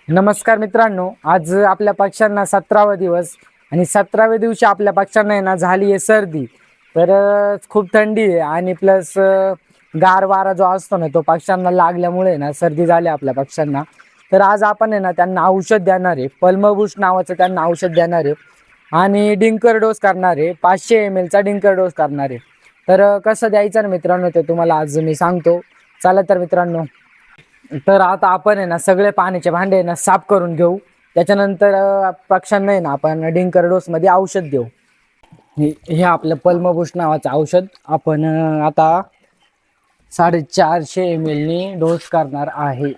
नमस्कार मित्रांनो, आज आपल्या पक्ष्यांना 17वा दिवस आणि 17व्या दिवशी आपल्या पक्ष्यांना आहे ना झाली आहे सर्दी. तर खूप थंडी आहे आणि प्लस गार वारा जो असतो ना तो पक्ष्यांना लागल्यामुळे ना सर्दी झाली आपल्या पक्ष्यांना. तर आज आपण आहे ना त्यांना औषध देणार आहे, पल्मबूस्ट नावाचं त्यांना औषध देणार आहे आणि डिंकर डोस करणार आहे, 500 ml चा डिंकर डोस करणार आहे. तर कसं द्यायचं ना मित्रांनो ते तुम्हाला आज मी सांगतो. चला तर मित्रांनो, तर आता आपण आहे ना सगळे पाण्याचे भांडे आहे ना साफ करून घेऊ. त्याच्यानंतर पक्ष्यांना आहे ना आपण डिंकर डोस मध्ये औषध देऊ. हे आपलं पल्मबूस्ट नावाचं औषध आपण आता 450 ml नी डोस करणार आहे.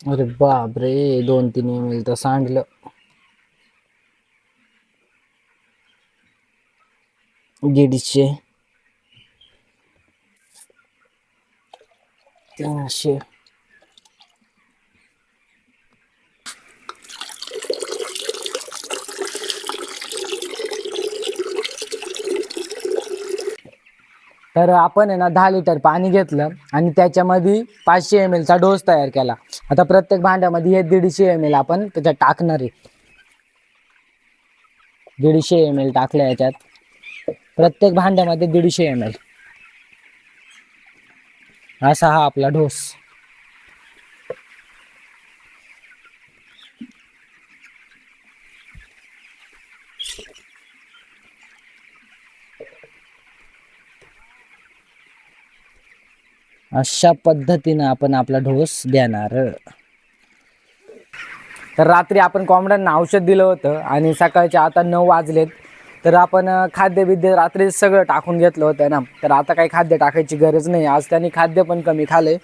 अरे बाप रे, 2-3 ml तर सांडलं. 150, 300. तर आपण आहे ना 10 लिटर पाणी घेतलं आणि त्याच्यामध्ये 500 ml चा डोस तयार केला. आता प्रत्येक भांड्यामध्ये हे 150 ml आपण त्याच्यात टाकणार आहे. 150 ml टाकल्या याच्यात, प्रत्येक भांड्यामध्ये 150 ml. असा हा आपला डोस. अशा पद्धतीने आपण आपला डोस देणार. तर रात्री आपण कोंबड्यांना औषध दिलं होतं आणि सकाळचे आता 9 वाजलेत. तर आपण खाद्य बिद्य रात्री सगळं टाकून घेतलं होतं ना, तर आता काही खाद्य टाकायची गरज नाही. आज त्यांनी खाद्य पण कमी खाल्ले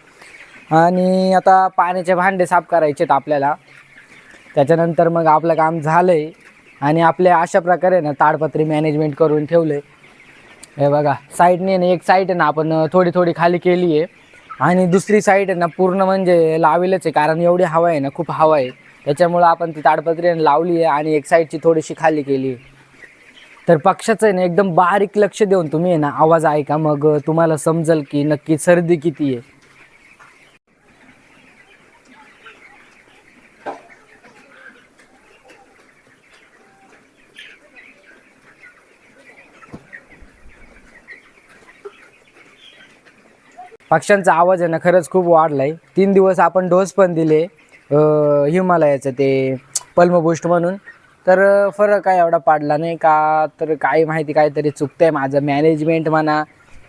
आणि आता पाण्याचे भांडे साफ करायचेत आपल्याला. त्याच्यानंतर मग आपलं काम झालंय आणि आपल्या अशा प्रकारे ना ताडपत्री मॅनेजमेंट करून ठेवले. हे बघा, साईडने ना एक साईड आहे ना आपण थोडी थोडी खाली केली आहे आणि दुसरी साईड आहे ना पूर्ण म्हणजे लावेलच आहे, कारण एवढी हवा आहे ना, खूप हवा आहे. त्याच्यामुळं आपण ती ताडपत्री लावली आहे आणि एक साईडची थोडीशी खाली केली आहे. तर पक्ष्याचं आहे ना एकदम बारीक लक्ष देऊन तुम्ही आहे ना आवाज ऐका, मग तुम्हाला समजेल की नक्की सर्दी किती आहे. पक्ष्यांचा आवाज आहे ना खरंच खूप वाढलाय. 3 दिवस आपण डोस पण दिले हिमालयाचं ते पल्मबूस्ट म्हणून. तर फरक काय एवढा पडला नाही का. तर काही माहिती काहीतरी चुकतंय माझं मॅनेजमेंट म्हणा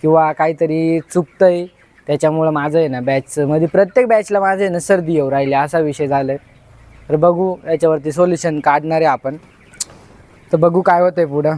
किंवा काहीतरी चुकतंय. त्याच्यामुळं माझं आहे ना बॅचमध्ये प्रत्येक बॅचला माझं आहे ना सर्दी येऊ राहिली, असा विषय झालाय. तर बघू याच्यावरती सोल्युशन काढणार आहे आपण. तर बघू काय होतंय पुढं.